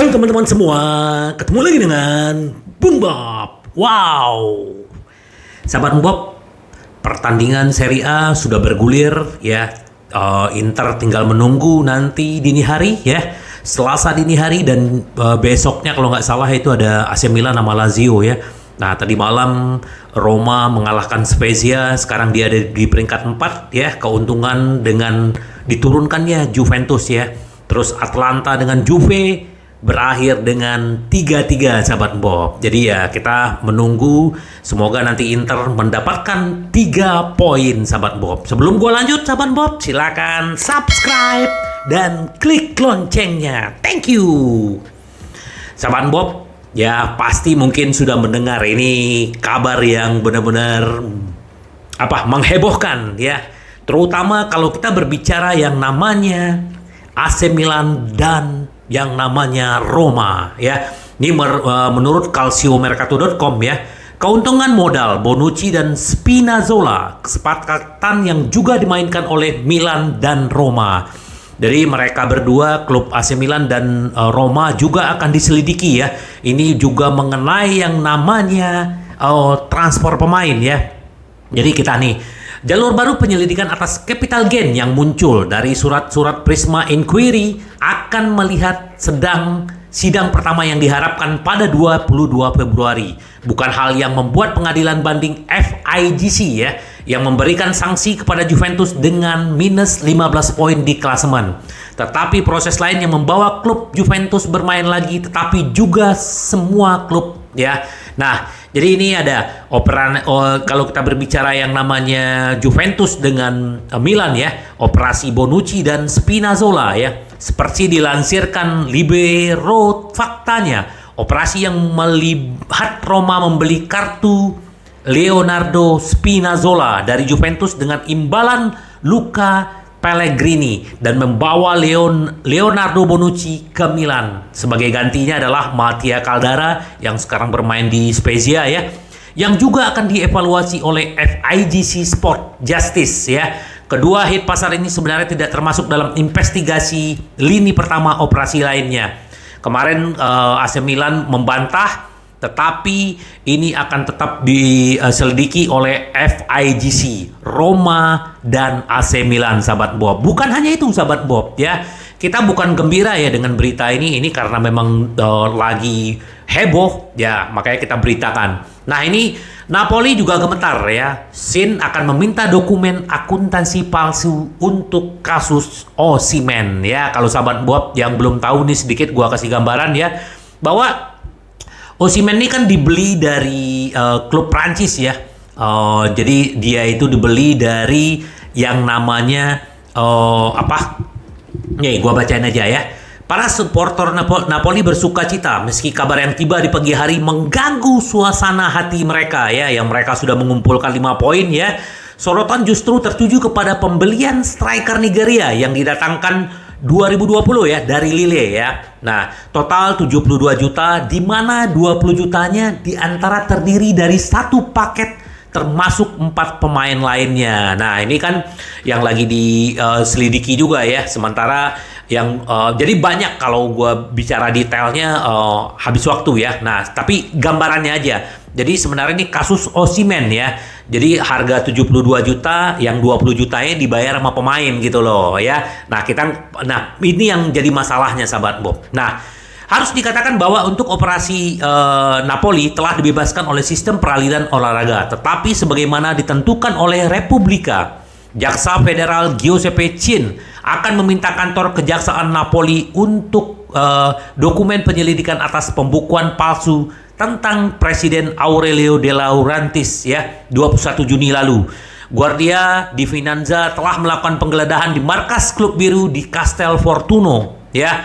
Halo teman-teman semua, ketemu lagi dengan Bung Bob. Wow, sahabat Bob, pertandingan Serie A sudah bergulir ya. Inter tinggal menunggu nanti dini hari ya, Selasa dini hari dan besoknya kalau nggak salah itu ada AC Milan sama Lazio ya. Nah tadi malam Roma mengalahkan Spezia, sekarang dia ada di peringkat 4 ya, keuntungan dengan diturunkannya Juventus ya. Terus Atlanta dengan Juve berakhir dengan 3-3 sahabat Bob. Jadi ya kita menunggu, semoga nanti Inter mendapatkan 3 poin sahabat Bob. Sebelum gua lanjut sahabat Bob, silakan subscribe dan klik loncengnya. Thank you. Sahabat Bob, ya pasti mungkin sudah mendengar ini kabar yang benar-benar menghebohkan ya. Terutama kalau kita berbicara yang namanya AC Milan dan yang namanya Roma ya. Ini menurut calciomercato.com ya. Keuntungan modal Bonucci dan Spinazzola, kesepakatan yang juga dimainkan oleh Milan dan Roma. Jadi mereka berdua, klub AC Milan dan Roma juga akan diselidiki ya. Ini juga mengenai yang namanya transfer pemain ya. Jadi kita nih, jalur baru penyelidikan atas capital gain yang muncul dari surat-surat Prisma Inquiry akan melihat sidang pertama yang diharapkan pada 22 Februari. Bukan hal yang membuat pengadilan banding FIGC ya, yang memberikan sanksi kepada Juventus dengan minus 15 poin di klasemen. Tetapi proses lain yang membawa klub Juventus bermain lagi, tetapi juga semua klub ya. Nah, jadi ini ada kalau kita berbicara yang namanya Juventus dengan Milan ya, operasi Bonucci dan Spinazzola ya. Seperti dilansirkan Libero faktanya, operasi yang melihat Roma membeli kartu Leonardo Spinazzola dari Juventus dengan imbalan Luca Pellegrini dan membawa Leonardo Bonucci ke Milan. Sebagai gantinya adalah Mattia Caldara yang sekarang bermain di Spezia ya, yang juga akan dievaluasi oleh FIGC Sport Justice ya. Kedua hit pasar ini sebenarnya tidak termasuk dalam investigasi lini pertama operasi lainnya. Kemarin AC Milan membantah, tetapi ini akan tetap diselidiki oleh FIGC, Roma dan AC Milan sahabat Bob. Bukan hanya itu sahabat Bob ya. Kita bukan gembira ya dengan berita ini karena memang lagi heboh ya, makanya kita beritakan. Nah ini Napoli juga gemetar ya. Sin akan meminta dokumen akuntansi palsu untuk kasus Osimhen ya. Kalau sahabat Bob yang belum tahu nih, sedikit gua kasih gambaran ya, bahwa Osimhen ini kan dibeli dari klub Prancis ya. Jadi dia itu dibeli dari yang namanya Nih, gua bacain aja ya. Para supporter Napoli bersuka cita meski kabar yang tiba di pagi hari mengganggu suasana hati mereka ya, yang mereka sudah mengumpulkan 5 poin ya. Sorotan justru tertuju kepada pembelian striker Nigeria yang didatangkan 2020 ya dari Lille ya. Nah, total 72 juta di mana 20 jutanya diantara terdiri dari satu paket termasuk 4 pemain lainnya. Nah, ini kan yang lagi diselidiki juga ya. Sementara yang jadi banyak kalau gue bicara detailnya habis waktu ya. Nah, tapi gambarannya aja. Jadi sebenarnya ini kasus Osimhen ya. Jadi harga 72 juta, yang 20 jutanya dibayar sama pemain gitu loh ya. Nah, ini yang jadi masalahnya sahabat Bob. Nah, harus dikatakan bahwa untuk operasi Napoli telah dibebaskan oleh sistem peradilan olahraga. Tetapi sebagaimana ditentukan oleh Repubblica, Jaksa Federal Giuseppe Cin akan meminta kantor kejaksaan Napoli untuk dokumen penyelidikan atas pembukuan palsu tentang Presiden Aurelio De Laurentiis ya, 21 Juni lalu. Guardia di Finanza telah melakukan penggeledahan di markas klub biru di Castel Volturno ya,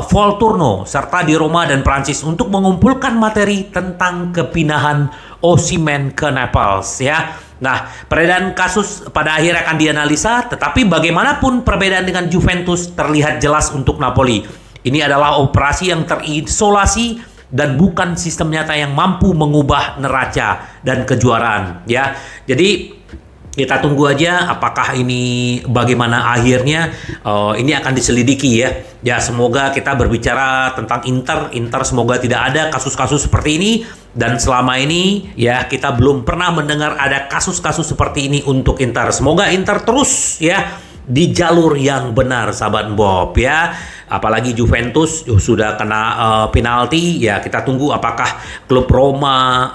Volturno serta di Roma dan Prancis untuk mengumpulkan materi tentang kepindahan Osimhen ke Naples ya. Nah, perbedaan kasus pada akhirnya akan dianalisa, tetapi bagaimanapun perbedaan dengan Juventus terlihat jelas untuk Napoli. Ini adalah operasi yang terisolasi dan bukan sistem nyata yang mampu mengubah neraca dan kejuaraan ya. Jadi Kita tunggu aja apakah ini bagaimana akhirnya. Ini akan diselidiki ya. Ya semoga kita berbicara tentang Inter semoga tidak ada kasus-kasus seperti ini, dan selama ini ya kita belum pernah mendengar ada kasus-kasus seperti ini untuk Inter. Semoga Inter terus ya di jalur yang benar, sahabat Bob ya. Apalagi Juventus sudah kena penalti ya. Kita tunggu apakah klub Roma,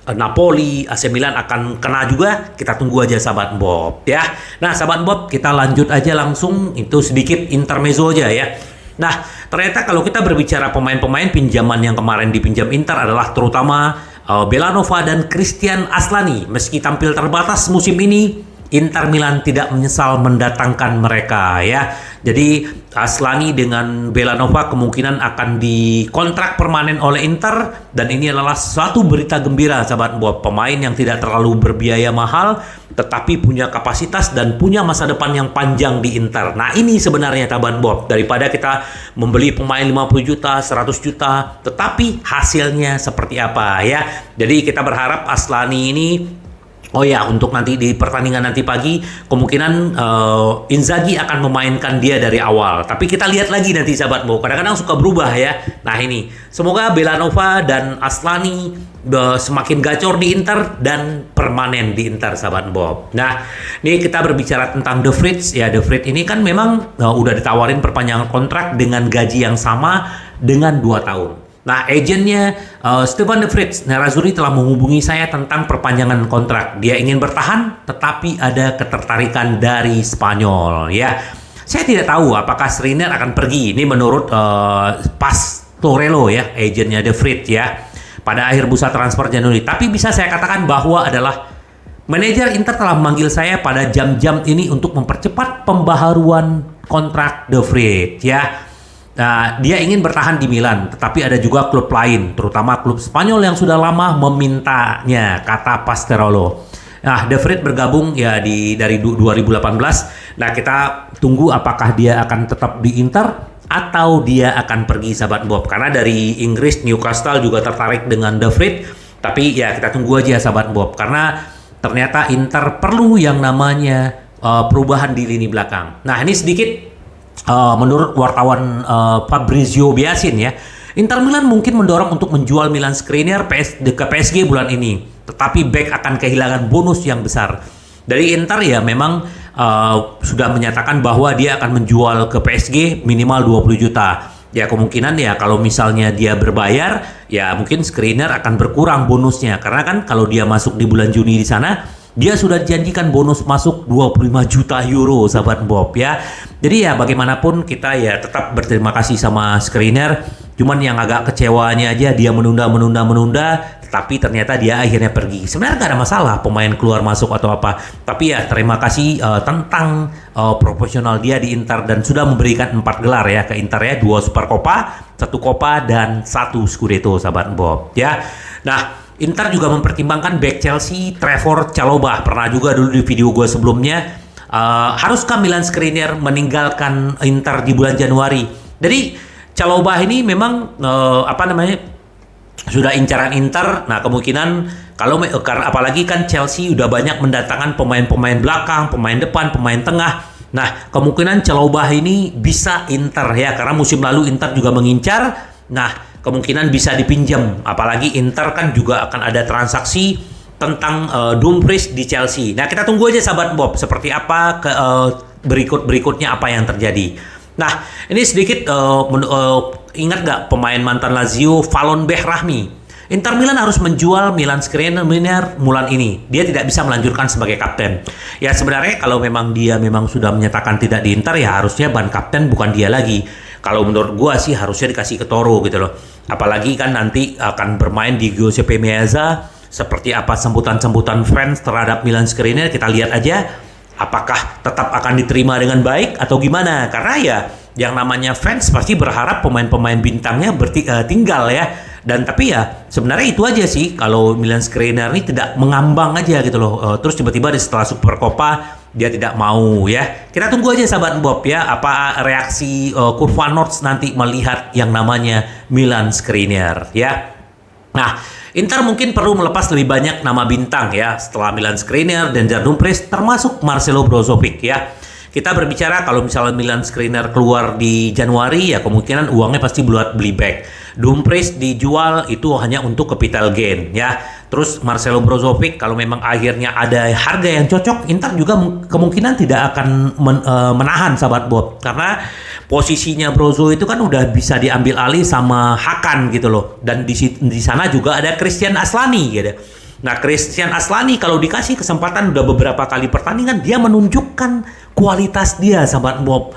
Napoli, AC Milan akan kena juga. Kita tunggu aja, sahabat Bob ya. Nah, sahabat Bob, kita lanjut aja langsung. Itu sedikit intermezzo aja ya. Nah, ternyata kalau kita berbicara pemain-pemain pinjaman yang kemarin dipinjam Inter adalah terutama Belanova dan Christian Aslani. Meski tampil terbatas musim ini, Inter Milan tidak menyesal mendatangkan mereka ya. Jadi Aslani dengan Belanova kemungkinan akan dikontrak permanen oleh Inter, dan ini adalah suatu berita gembira, sahabat Bob. Pemain yang tidak terlalu berbiaya mahal tetapi punya kapasitas dan punya masa depan yang panjang di Inter. Nah, ini sebenarnya, sahabat Bob, daripada kita membeli pemain 50 juta, 100 juta tetapi hasilnya seperti apa ya. Jadi kita berharap Aslani ini, oh ya, untuk nanti di pertandingan nanti pagi kemungkinan Inzaghi akan memainkan dia dari awal. Tapi kita lihat lagi nanti, sahabat Bob. Kadang-kadang suka berubah ya. Nah ini, semoga Belanova dan Aslani semakin gacor di Inter dan permanen di Inter, sahabat Bob. Nah, ini kita berbicara tentang De Vrij ya. De Vrij ini kan memang udah ditawarin perpanjangan kontrak dengan gaji yang sama dengan 2 tahun. Nah, agennya Stefan De Vrij, Nerazzurri telah menghubungi saya tentang perpanjangan kontrak. Dia ingin bertahan, tetapi ada ketertarikan dari Spanyol. Ya, saya tidak tahu apakah Skriniar akan pergi. Ini menurut Pastorello ya, agennya De Vrij ya, pada akhir bursa transfer Januari. Tapi bisa saya katakan bahwa adalah manajer Inter telah memanggil saya pada jam-jam ini untuk mempercepat pembaharuan kontrak De Vrij ya. Nah, dia ingin bertahan di Milan, tetapi ada juga klub lain, terutama klub Spanyol yang sudah lama memintanya, kata Pastorello. Nah, De Vrij bergabung ya dari 2018. Nah, kita tunggu apakah dia akan tetap di Inter atau dia akan pergi, sahabat Bob. Karena dari Inggris, Newcastle juga tertarik dengan De Vrij. Tapi ya kita tunggu aja, sahabat Bob. Karena ternyata Inter perlu yang namanya perubahan di lini belakang. Nah, ini sedikit menurut wartawan Fabrizio Biasin ya, Inter Milan mungkin mendorong untuk menjual Milan Skriniar ke PSG bulan ini, tetapi back akan kehilangan bonus yang besar. Dari Inter ya memang sudah menyatakan bahwa dia akan menjual ke PSG minimal 20 juta. Ya kemungkinan ya kalau misalnya dia berbayar, ya mungkin Skriniar akan berkurang bonusnya, karena kan kalau dia masuk di bulan Juni di sana, dia sudah dijanjikan bonus masuk 25 juta euro, sahabat Bob ya. Jadi ya bagaimanapun kita ya tetap berterima kasih sama Skriniar. Cuman yang agak kecewanya aja dia menunda, tetapi ternyata dia akhirnya pergi. Sebenarnya gak ada masalah pemain keluar masuk atau apa. Tapi ya terima kasih tentang profesional dia di Inter, dan sudah memberikan 4 gelar ya ke Inter ya, 2 Supercoppa, 1 Coppa, dan 1 Scudetto, sahabat Bob ya. Nah, Inter juga mempertimbangkan back Chelsea Trevoh Chalobah. Pernah juga dulu di video gue sebelumnya. Haruskah Milan Skriniar meninggalkan Inter di bulan Januari? Jadi Chalobah ini memang sudah incaran Inter. Nah kemungkinan kalau apalagi kan Chelsea udah banyak mendatangkan pemain-pemain belakang, pemain depan, pemain tengah. Nah kemungkinan Chalobah ini bisa Inter ya, karena musim lalu Inter juga mengincar. Nah kemungkinan bisa dipinjam, apalagi Inter kan juga akan ada transaksi tentang Dumfries di Chelsea. Nah kita tunggu aja, sahabat Bob, seperti apa berikutnya apa yang terjadi. Nah ini sedikit ingat gak pemain mantan Lazio Valon Behrahmi? Inter Milan harus menjual Milan Skriniar bulan ini. Dia tidak bisa melanjutkan sebagai kapten. Ya sebenarnya kalau memang dia sudah menyatakan tidak di Inter, ya harusnya ban kapten bukan dia lagi. Kalau menurut gua sih harusnya dikasih ke Toro gitu loh. Apalagi kan nanti akan bermain di Giuseppe Meazza. Seperti apa sambutan-sambutan fans terhadap Milan Skriniar, kita lihat aja apakah tetap akan diterima dengan baik atau gimana. Karena ya yang namanya fans pasti berharap pemain-pemain bintangnya tinggal ya. Dan tapi ya sebenarnya itu aja sih, kalau Milan Skriniar ini tidak mengambang aja gitu loh. Terus tiba-tiba setelah Supercoppa dia tidak mau ya. Kita tunggu aja, sahabat Bob ya, apa reaksi Kurva North nanti melihat yang namanya Milan Skriniar ya. Nah Inter mungkin perlu melepas lebih banyak nama bintang ya setelah Milan Skriniar dan Dejan Dumfries termasuk Marcelo Brozovic ya. Kita berbicara kalau misalnya Milan Skriniar keluar di Januari ya kemungkinan uangnya pasti buat beli back. Dumfries dijual itu hanya untuk capital gain ya. Terus Marcelo Brozovic kalau memang akhirnya ada harga yang cocok, Inter juga kemungkinan tidak akan menahan sahabat Bob karena posisinya Brozo itu kan udah bisa diambil alih sama Hakan gitu loh. Dan di sana juga ada Christian Aslani gitu. Nah, Christian Aslani kalau dikasih kesempatan udah beberapa kali pertandingan dia menunjukkan kualitas dia sahabat Bob.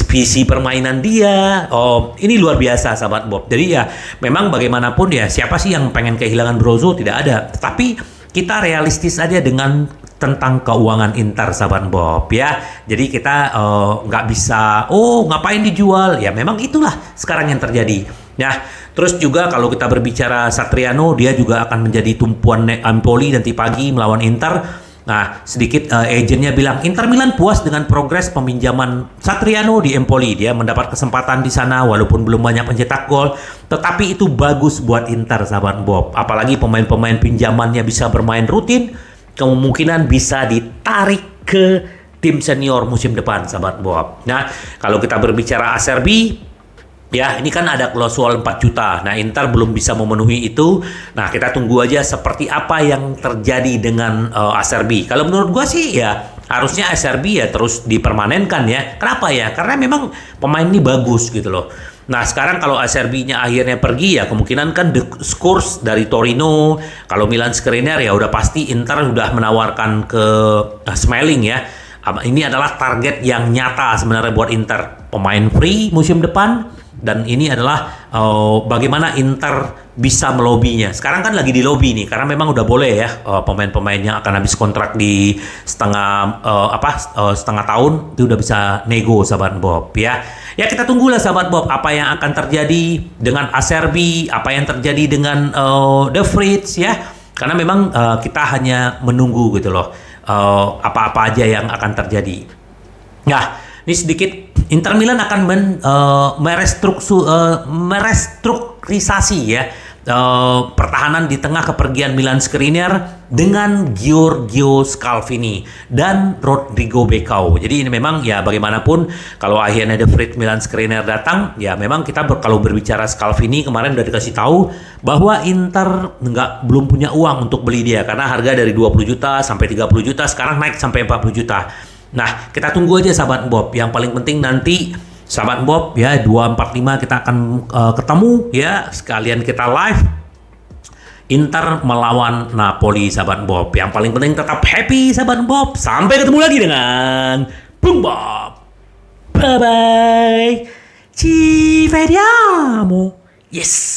Visi permainan dia ini luar biasa sahabat Bob. Jadi ya memang bagaimanapun ya siapa sih yang pengen kehilangan Brozo, tidak ada. Tetapi kita realistis aja dengan tentang keuangan Inter sahabat Bob ya. Jadi kita nggak bisa ngapain dijual, ya memang itulah sekarang yang terjadi. Nah, terus juga kalau kita berbicara Satriano, dia juga akan menjadi tumpuan Empoli nanti pagi melawan Inter. Nah, sedikit agennya bilang Inter Milan puas dengan progres peminjaman Satriano di Empoli. Dia mendapat kesempatan di sana walaupun belum banyak mencetak gol, tetapi itu bagus buat Inter sahabat Bob. Apalagi pemain-pemain pinjamannya bisa bermain rutin, kemungkinan bisa ditarik ke tim senior musim depan sahabat Bob. Nah, kalau kita berbicara Acerbi, ya, ini kan ada klausul 4 juta. Nah, Inter belum bisa memenuhi itu. Nah, kita tunggu aja seperti apa yang terjadi dengan Acerbi. Kalau menurut gua sih ya harusnya Acerbi ya terus dipermanenkan ya. Kenapa ya? Karena memang pemain ini bagus gitu loh. Nah, sekarang kalau Acerbi-nya akhirnya pergi ya kemungkinan kan The Scores dari Torino. Kalau Milan Skriniar ya udah pasti Inter udah menawarkan ke Smalling ya. Ini adalah target yang nyata sebenarnya buat Inter. Pemain free musim depan. Dan ini adalah bagaimana Inter bisa melobinya. Sekarang kan lagi di lobby nih, karena memang udah boleh ya pemain-pemain yang akan habis kontrak di setengah tahun itu udah bisa nego sahabat Bob ya. Ya kita tunggulah sahabat Bob apa yang akan terjadi dengan Acerbi, apa yang terjadi dengan De Vrij ya. Karena memang kita hanya menunggu gitu loh apa-apa aja yang akan terjadi. Nah, ini sedikit Inter Milan akan merestrukturisasi ya pertahanan di tengah kepergian Milan Skriniar dengan Giorgio Scalvini dan Rodrigo Becao. Jadi ini memang ya bagaimanapun kalau akhirnya De Vrij Milan Skriniar datang, ya memang kita kalau berbicara Scalvini kemarin udah dikasih tahu bahwa Inter belum punya uang untuk beli dia karena harga dari 20 juta sampai 30 juta sekarang naik sampai 40 juta. Nah, kita tunggu aja sahabat Bob. Yang paling penting nanti sahabat Bob ya 245 kita akan ketemu ya, sekalian kita live Inter melawan Napoli sahabat Bob. Yang paling penting tetap happy sahabat Bob. Sampai ketemu lagi dengan Bung Bob. Bye bye. Ci vediamo. Yes.